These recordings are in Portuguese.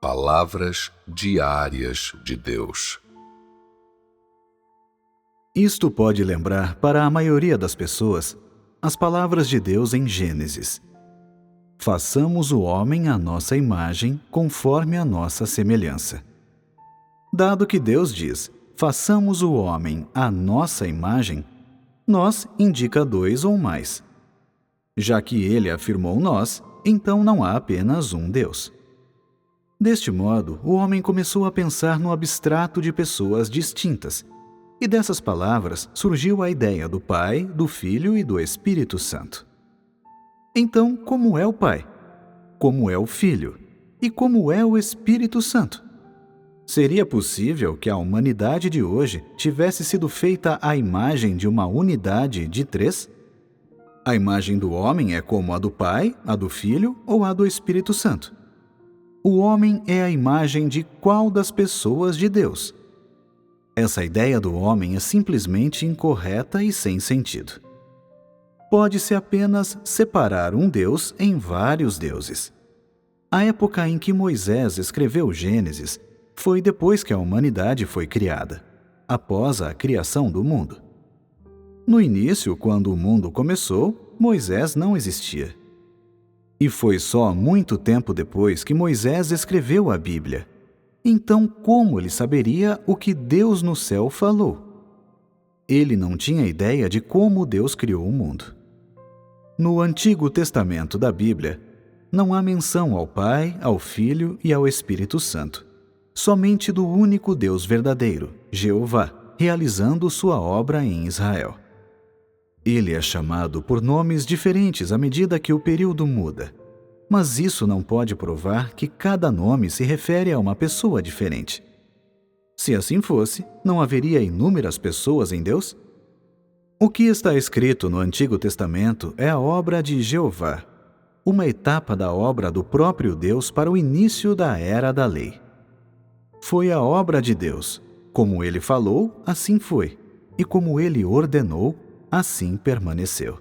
Palavras diárias de Deus. Isto pode lembrar, para a maioria das pessoas, as palavras de Deus em Gênesis. Façamos o homem à nossa imagem, conforme a nossa semelhança. Dado que Deus diz, façamos o homem à nossa imagem, nós indica dois ou mais. Já que ele afirmou nós, então não há apenas um Deus. Deste modo, o homem começou a pensar no abstrato de pessoas distintas, e dessas palavras surgiu a ideia do Pai, do Filho e do Espírito Santo. Então, como é o Pai? Como é o Filho? E como é o Espírito Santo? Seria possível que a humanidade de hoje tivesse sido feita à imagem de uma unidade de três? A imagem do homem é como a do Pai, a do Filho ou a do Espírito Santo. O homem é a imagem de qual das pessoas de Deus? Essa ideia do homem é simplesmente incorreta e sem sentido. Pode-se apenas separar um Deus em vários deuses. A época em que Moisés escreveu Gênesis foi depois que a humanidade foi criada, após a criação do mundo. No início, quando o mundo começou, Moisés não existia. E foi só muito tempo depois que Moisés escreveu a Bíblia. Então, como ele saberia o que Deus no céu falou? Ele não tinha ideia de como Deus criou o mundo. No Antigo Testamento da Bíblia, não há menção ao Pai, ao Filho e ao Espírito Santo. Somente do único Deus verdadeiro, Jeová, realizando sua obra em Israel. Ele é chamado por nomes diferentes à medida que o período muda. Mas isso não pode provar que cada nome se refere a uma pessoa diferente. Se assim fosse, não haveria inúmeras pessoas em Deus? O que está escrito no Antigo Testamento é a obra de Jeová, uma etapa da obra do próprio Deus para o início da era da lei. Foi a obra de Deus. Como ele falou, assim foi. E como ele ordenou, assim permaneceu.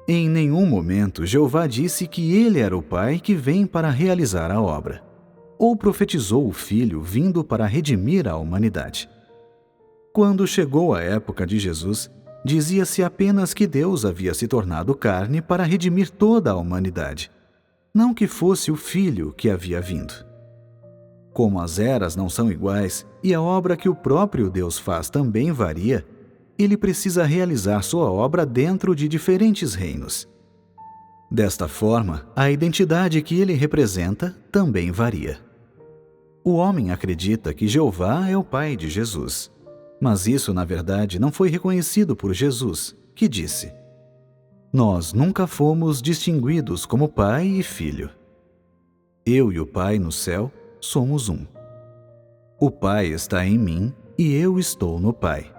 Em nenhum momento Jeová disse que ele era o Pai que vem para realizar a obra, ou profetizou o Filho vindo para redimir a humanidade. Quando chegou a época de Jesus, dizia-se apenas que Deus havia se tornado carne para redimir toda a humanidade, não que fosse o Filho que havia vindo. Como as eras não são iguais e a obra que o próprio Deus faz também varia, ele precisa realizar sua obra dentro de diferentes reinos. Desta forma, a identidade que ele representa também varia. O homem acredita que Jeová é o Pai de Jesus, mas isso, na verdade, não foi reconhecido por Jesus, que disse: Nós nunca fomos distinguidos como Pai e Filho. Eu e o Pai no céu somos um. O Pai está em mim e eu estou no Pai.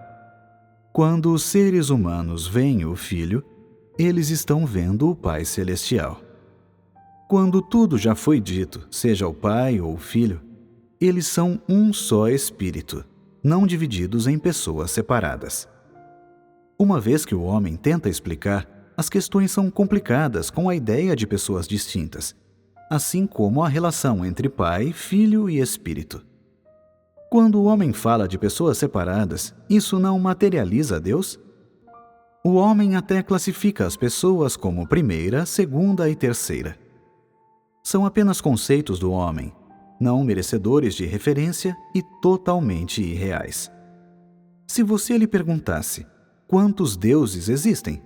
Quando os seres humanos veem o Filho, eles estão vendo o Pai Celestial. Quando tudo já foi dito, seja o Pai ou o Filho, eles são um só Espírito, não divididos em pessoas separadas. Uma vez que o homem tenta explicar, as questões são complicadas com a ideia de pessoas distintas, assim como a relação entre Pai, Filho e Espírito. Quando o homem fala de pessoas separadas, isso não materializa Deus? O homem até classifica as pessoas como primeira, segunda e terceira. São apenas conceitos do homem, não merecedores de referência e totalmente irreais. Se você lhe perguntasse quantos deuses existem,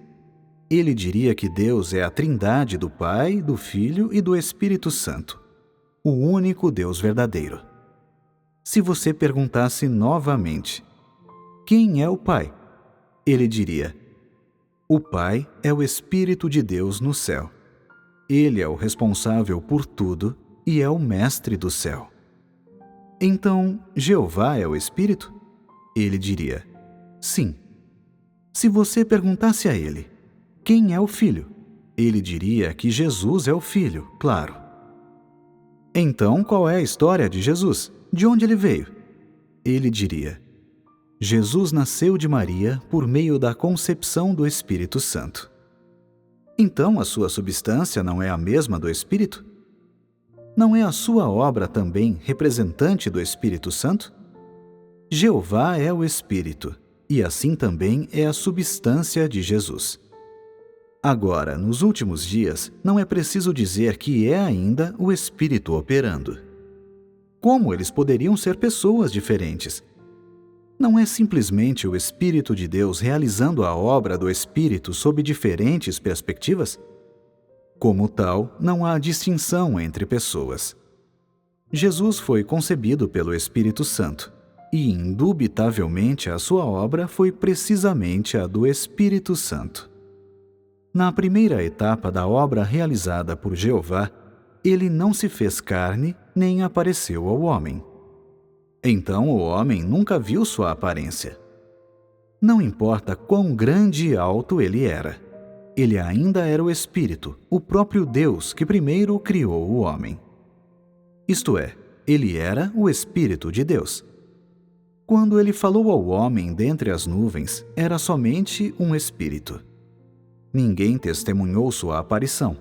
ele diria que Deus é a trindade do Pai, do Filho e do Espírito Santo, o único Deus verdadeiro. Se você perguntasse novamente, quem é o Pai? Ele diria, o Pai é o Espírito de Deus no céu. Ele é o responsável por tudo e é o Mestre do céu. Então, Jeová é o Espírito? Ele diria, sim. Se você perguntasse a ele, quem é o Filho? Ele diria que Jesus é o Filho, claro. Então, qual é a história de Jesus? De onde ele veio? Ele diria, Jesus nasceu de Maria por meio da concepção do Espírito Santo. Então a sua substância não é a mesma do Espírito? não é a sua obra também representante do Espírito Santo? Jeová é o Espírito, e assim também é a substância de Jesus. Agora, nos últimos dias, não é preciso dizer que é ainda o Espírito operando. Como eles poderiam ser pessoas diferentes? Não é simplesmente o Espírito de Deus realizando a obra do Espírito sob diferentes perspectivas? Como tal, não há distinção entre pessoas. Jesus foi concebido pelo Espírito Santo, e indubitavelmente a sua obra foi precisamente a do Espírito Santo. Na primeira etapa da obra realizada por Jeová, ele não se fez carne nem apareceu ao homem. Então o homem nunca viu sua aparência. Não importa quão grande e alto ele era, ele ainda era o Espírito, o próprio Deus que primeiro criou o homem. Isto é, ele era o Espírito de Deus. Quando ele falou ao homem dentre as nuvens, era somente um Espírito. Ninguém testemunhou sua aparição.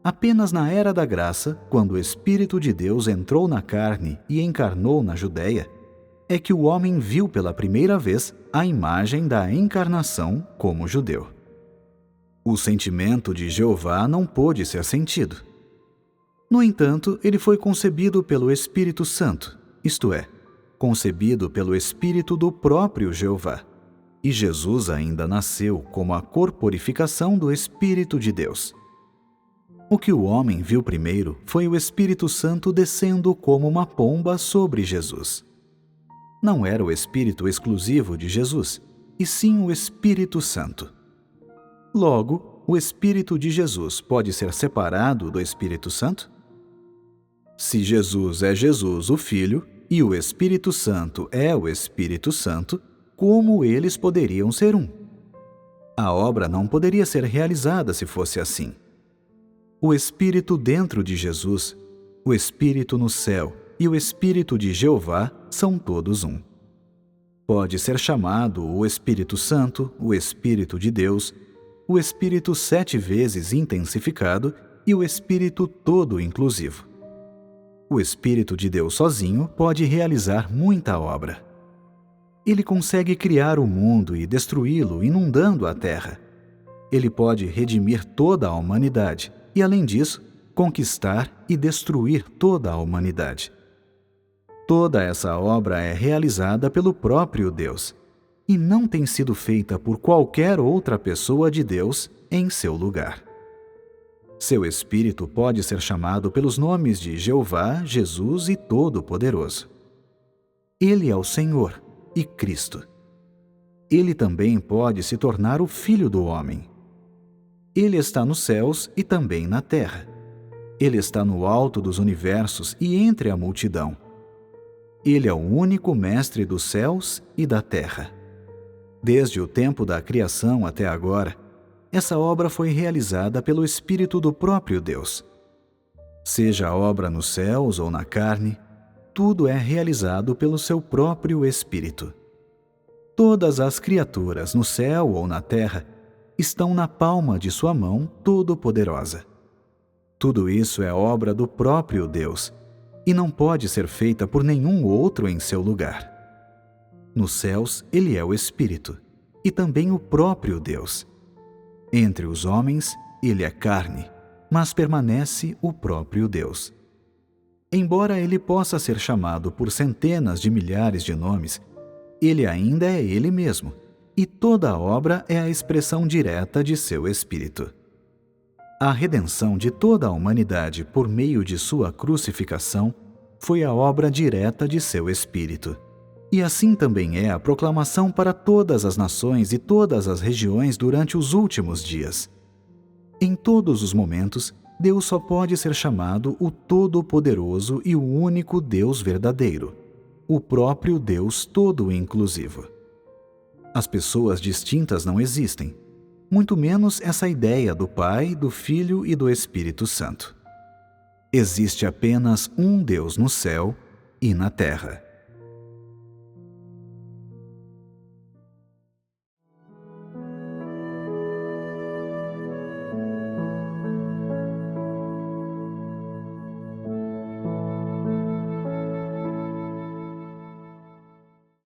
Apenas na era da graça, quando o Espírito de Deus entrou na carne e encarnou na Judéia, é que o homem viu pela primeira vez a imagem da encarnação como judeu. O sentimento de Jeová não pôde ser sentido. No entanto, ele foi concebido pelo Espírito Santo, isto é, concebido pelo Espírito do próprio Jeová. E Jesus ainda nasceu como a corporificação do Espírito de Deus. O que o homem viu primeiro foi o Espírito Santo descendo como uma pomba sobre Jesus. Não era o Espírito exclusivo de Jesus, e sim o Espírito Santo. Logo, o Espírito de Jesus pode ser separado do Espírito Santo? Se Jesus é Jesus, o Filho, e o Espírito Santo é o Espírito Santo, como eles poderiam ser um? A obra não poderia ser realizada se fosse assim. O Espírito dentro de Jesus, o Espírito no céu e o Espírito de Jeová são todos um. Pode ser chamado o Espírito Santo, o Espírito de Deus, o Espírito 7 vezes intensificado e o Espírito todo inclusivo. O Espírito de Deus sozinho pode realizar muita obra. Ele consegue criar o mundo e destruí-lo, inundando a terra. Ele pode redimir toda a humanidade e, além disso, conquistar e destruir toda a humanidade. Toda essa obra é realizada pelo próprio Deus e não tem sido feita por qualquer outra pessoa de Deus em seu lugar. Seu Espírito pode ser chamado pelos nomes de Jeová, Jesus e Todo-Poderoso. Ele é o Senhor e Cristo. Ele também pode se tornar o Filho do homem. Ele está nos céus e também na terra. Ele está no alto dos universos e entre a multidão. Ele é o único mestre dos céus e da terra. Desde o tempo da criação até agora, essa obra foi realizada pelo Espírito do próprio Deus. Seja a obra nos céus ou na carne, tudo é realizado pelo seu próprio Espírito. Todas as criaturas, no céu ou na terra, estão na palma de sua mão todo-poderosa. Tudo isso é obra do próprio Deus e não pode ser feita por nenhum outro em seu lugar. Nos céus, ele é o Espírito e também o próprio Deus. Entre os homens, ele é carne, mas permanece o próprio Deus. Embora ele possa ser chamado por centenas de milhares de nomes, ele ainda é ele mesmo, e toda a obra é a expressão direta de seu Espírito. A redenção de toda a humanidade por meio de sua crucificação foi a obra direta de seu Espírito. E assim também é a proclamação para todas as nações e todas as regiões durante os últimos dias. Em todos os momentos, Deus só pode ser chamado o Todo-Poderoso e o único Deus verdadeiro, o próprio Deus todo-inclusivo. As pessoas distintas não existem, muito menos essa ideia do Pai, do Filho e do Espírito Santo. Existe apenas um Deus no céu e na terra.